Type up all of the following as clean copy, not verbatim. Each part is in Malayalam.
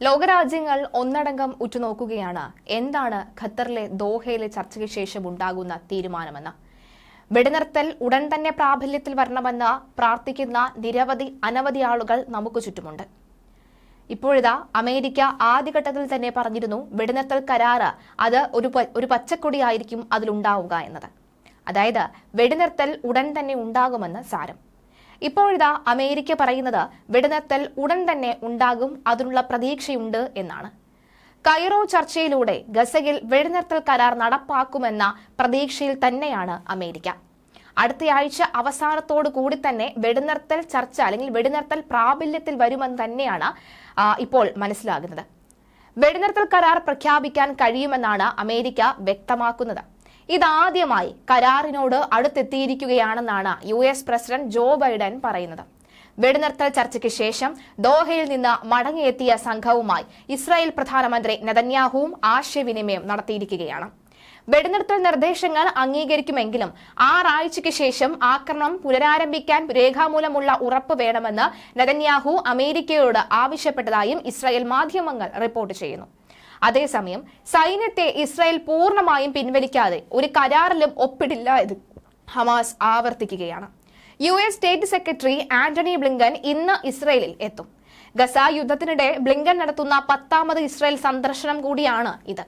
ലോകരാജ്യങ്ങൾ ഒന്നടങ്കം ഉറ്റുനോക്കുകയാണ് എന്താണ് ഖത്തറിലെ ദോഹയിലെ ചർച്ചയ്ക്ക് ശേഷം ഉണ്ടാകുന്ന തീരുമാനമെന്ന്. വെടിനിർത്തൽ ഉടൻ തന്നെ പ്രാബല്യത്തിൽ വരണമെന്ന് പ്രാർത്ഥിക്കുന്ന അനവധി ആളുകൾ നമുക്ക് ചുറ്റുമുണ്ട്. ഇപ്പോഴിതാ അമേരിക്ക ആദ്യഘട്ടത്തിൽ തന്നെ പറഞ്ഞിരുന്നു വെടിനിർത്തൽ കരാറ് അത് ഒരു പച്ചക്കൊടിയായിരിക്കും അതിലുണ്ടാവുക എന്നത്. അതായത് വെടിനിർത്തൽ ഉടൻ തന്നെ ഉണ്ടാകുമെന്ന് സാരം. ഇപ്പോഴിതാ അമേരിക്ക പറയുന്നത് വെടിനിർത്തൽ ഉടൻ തന്നെ ഉണ്ടാകും, അതിനുള്ള പ്രതീക്ഷയുണ്ട് എന്നാണ്. കൈറോ ചർച്ചയിലൂടെ ഗസയിൽ വെടിനിർത്തൽ കരാർ നടപ്പാക്കുമെന്ന പ്രതീക്ഷയിൽ തന്നെയാണ് അമേരിക്ക. അടുത്തയാഴ്ച അവസാനത്തോടു കൂടി തന്നെ വെടിനിർത്തൽ ചർച്ച അല്ലെങ്കിൽ വെടിനിർത്തൽ പ്രാബല്യത്തിൽ വരുമെന്ന് തന്നെയാണ് ഇപ്പോൾ മനസ്സിലാകുന്നത്. വെടിനിർത്തൽ കരാർ പ്രഖ്യാപിക്കാൻ കഴിയുമെന്നാണ് അമേരിക്ക വ്യക്തമാക്കുന്നത്. ഇതാദ്യമായി കരാറിനോട് അടുത്തെത്തിയിരിക്കുകയാണെന്നാണ് US പ്രസിഡന്റ് ജോ ബൈഡൻ പറയുന്നത്. വെടിനിർത്തൽ ചർച്ചയ്ക്ക് ശേഷം ദോഹയിൽ നിന്ന് മടങ്ങിയെത്തിയ സംഘവുമായി ഇസ്രായേൽ പ്രധാനമന്ത്രി നെതന്യാഹുവും ആശയവിനിമയം നടത്തിയിരിക്കുകയാണ്. വെടിനിർത്തൽ നിർദ്ദേശങ്ങൾ അംഗീകരിക്കുമെങ്കിലും 6 ആഴ്ചയ്ക്ക് ശേഷം ആക്രമണം പുനരാരംഭിക്കാൻ രേഖാമൂലമുള്ള ഉറപ്പ് വേണമെന്ന് നെതന്യാഹു അമേരിക്കയോട് ആവശ്യപ്പെട്ടതായും ഇസ്രായേൽ മാധ്യമങ്ങൾ റിപ്പോർട്ട് ചെയ്യുന്നു. അതേസമയം സൈന്യത്തെ ഇസ്രായേൽ പൂർണ്ണമായും പിൻവലിക്കാതെ ഒരു കരാറിലും ഒപ്പിടില്ല എന്ന് ഹമാസ് ആവർത്തിക്കുകയാണ്. US state secretary Antony Blinken ഇന്ന് ഇസ്രായേലിൽ എത്തും. ഗസ യുദ്ധത്തിനിടെ ബ്ലിങ്കൻ നടത്തുന്ന 10ാമത് ഇസ്രായേൽ സന്ദർശനം കൂടിയാണ് ഇത്.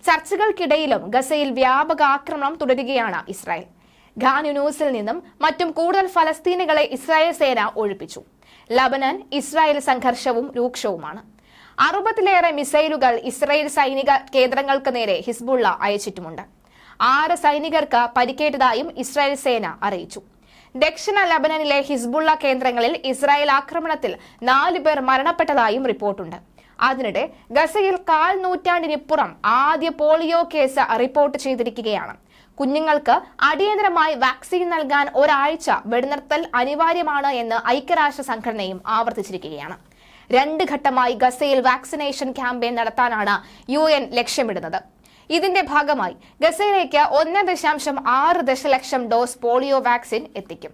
ചർച്ചകൾക്കിടയിലും ഗസയിൽ വ്യാപക ആക്രമണം തുടരുകയാണ് ഇസ്രായേൽ. ഖാൻ യൂനൂസിൽ നിന്നും മറ്റും കൂടുതൽ ഫലസ്തീനികളെ ഇസ്രായേൽ സേന ഒഴിപ്പിച്ചു. Lebanon Israel സംഘർഷവും രൂക്ഷവുമാണ്. 60ലേറെ മിസൈലുകൾ ഇസ്രായേൽ സൈനിക കേന്ദ്രങ്ങൾക്ക് നേരെ ഹിസ്ബുള്ള അയച്ചിട്ടുമുണ്ട്. 6 സൈനികർക്ക് പരിക്കേറ്റതായും ഇസ്രായേൽ സേന അറിയിച്ചു. ദക്ഷിണ ലബനനിലെ ഹിസ്ബുള്ള കേന്ദ്രങ്ങളിൽ ഇസ്രായേൽ ആക്രമണത്തിൽ 4 പേർ മരണപ്പെട്ടതായും റിപ്പോർട്ടുണ്ട്. അതിനിടെ ഗസയിൽ 1/4 നൂറ്റാണ്ടിനിപ്പുറം ആദ്യ പോളിയോ കേസ് റിപ്പോർട്ട് ചെയ്തിരിക്കുകയാണ്. കുഞ്ഞുങ്ങൾക്ക് അടിയന്തരമായി വാക്സിൻ നൽകാൻ ഒരാഴ്ച വെടിനിർത്തൽ അനിവാര്യമാണ് എന്ന് ഐക്യരാഷ്ട്ര സംഘടനയും ആവർത്തിച്ചിരിക്കുകയാണ്. 2 ഘട്ടമായി ഗസയിൽ വാക്സിനേഷൻ ക്യാമ്പയിൻ നടത്താനാണ് UN ലക്ഷ്യമിടുന്നത്. ഇതിന്റെ ഭാഗമായി ഗസയിലേക്ക് 1.6 ദശലക്ഷം ഡോസ് പോളിയോ വാക്സിൻ എത്തിക്കും.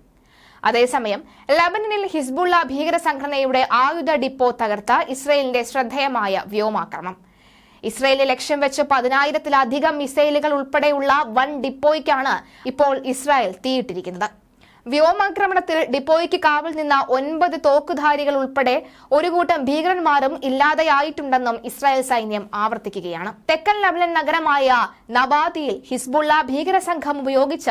അതേസമയം ലബനനിൽ ഹിസ്ബുള്ള ഭീകര സംഘടനയുടെ ആയുധ ഡിപ്പോ തകർത്ത ഇസ്രായേലിന്റെ ശ്രദ്ധേയമായ വ്യോമാക്രമണം. ഇസ്രായേലിനെ ലക്ഷ്യം വെച്ച് 10,000-ലധികം മിസൈലുകൾ ഉൾപ്പെടെയുള്ള വൻ ഡിപ്പോയ്ക്കാണ് ഇപ്പോൾ ഇസ്രായേൽ തീയിട്ടിരിക്കുന്നത്. വ്യോമാക്രമണത്തിൽ ഡിപ്പോയ്ക്ക് കാവൽ നിന്ന 9 തോക്കുധാരികൾ ഉൾപ്പെടെ ഒരു കൂട്ടം ഭീകരന്മാരും ഇല്ലാതെയായിട്ടുണ്ടെന്നും ഇസ്രായേൽ സൈന്യം ആവർത്തിക്കുകയാണ്. തെക്കൻ ലബനൻ നഗരമായ നബാത്തിയിൽ ഹിസ്ബുള്ള ഭീകര സംഘം ഉപയോഗിച്ച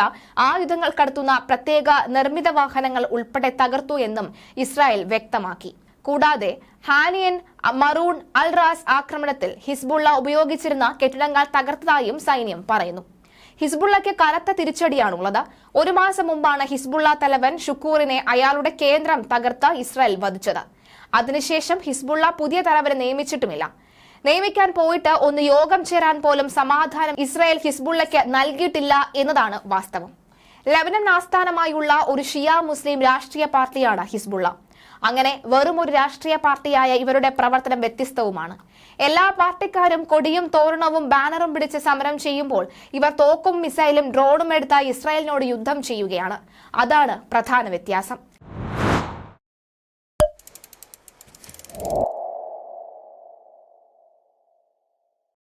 ആയുധങ്ങൾ കടത്തുന്ന പ്രത്യേക നിർമ്മിത വാഹനങ്ങൾ ഉൾപ്പെടെ തകർത്തു എന്നും ഇസ്രായേൽ വ്യക്തമാക്കി. കൂടാതെ ഹാനിയൻ മറൂൺ അൽ റാസ് ആക്രമണത്തിൽ ഹിസ്ബുള്ള ഉപയോഗിച്ചിരുന്ന കെട്ടിടങ്ങൾ തകർത്തതായും സൈന്യം പറയുന്നു. ഹിസ്ബുള്ളയ്ക്ക് കനത്ത തിരിച്ചടിയാണുള്ളത്. 1 മാസം മുമ്പാണ് ഹിസ്ബുള്ള തലവൻ ഷുക്കൂറിനെ അയാളുടെ കേന്ദ്രം തകർത്ത് ഇസ്രായേൽ വധിച്ചത്. അതിനുശേഷം ഹിസ്ബുള്ള പുതിയ തലവനെ നിയമിച്ചിട്ടുമില്ല. നിയമിക്കാൻ പോയിട്ട് ഒന്ന് യോഗം ചേരാൻ പോലും സമാധാനം ഇസ്രായേൽ ഹിസ്ബുള്ളയ്ക്ക് നൽകിയിട്ടില്ല എന്നതാണ് വാസ്തവം. ലബനൻ ആസ്ഥാനമായുള്ള ഒരു ഷിയ മുസ്ലിം രാഷ്ട്രീയ പാർട്ടിയാണ് ഹിസ്ബുള്ള. അങ്ങനെ വെറും ഒരു രാഷ്ട്രീയ പാർട്ടിയായ ഇവരുടെ പ്രവർത്തനം വ്യത്യസ്തവുമാണ്. എല്ലാ പാർട്ടിക്കാരും കൊടിയും തോരണവും ബാനറും പിടിച്ച് സമരം ചെയ്യുമ്പോൾ ഇവർ തോക്കും മിസൈലും ഡ്രോണും എടുത്ത ഇസ്രായേലിനോട് യുദ്ധം ചെയ്യുകയാണ്. അതാണ് പ്രധാന വ്യത്യാസം.